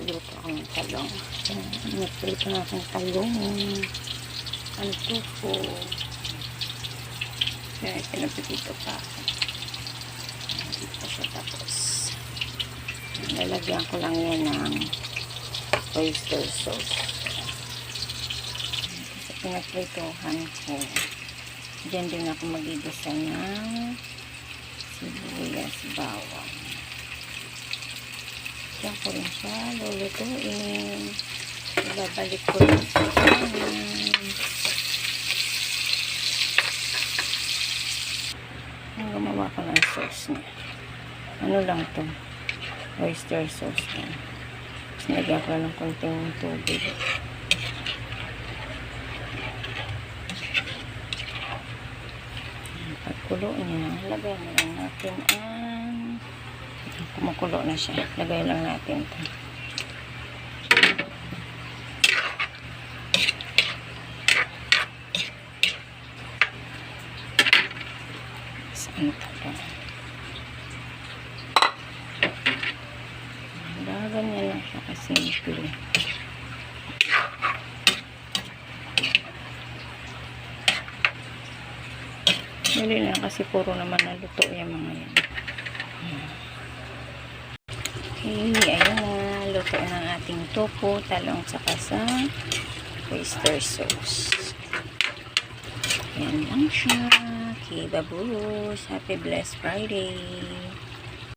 magluto ako ng talong. Nagprito na akong talong. Ang tupo. Kaya pinapipito pa ako. Hindi pa siya tapos. Lalagyan ko lang yan ng oyster sauce. Sa pinapritohan ko, dyan din ako magigisa ng sibuyas, bawang. Diyan ko rin siya lulutuin. Ibabalik ko rin sa kanan. Ang gumawa ko ng sauce niya. Ano lang to? Oyster sauce niya. Tapos nagyan ko ng konting tubig. Pagkulo niya, lagay na lang natin ang kumukulo na siya. Lagay lang natin ito. Saan ito? Ganyan lang siya kasimple. Dali lang kasi puro naman naluto yung mga yan. Okay, ayan na. Luto ng ating tofu, talong, saka sa oyster sauce. Ayan lang siya. Okay, babus. Happy blessed Friday.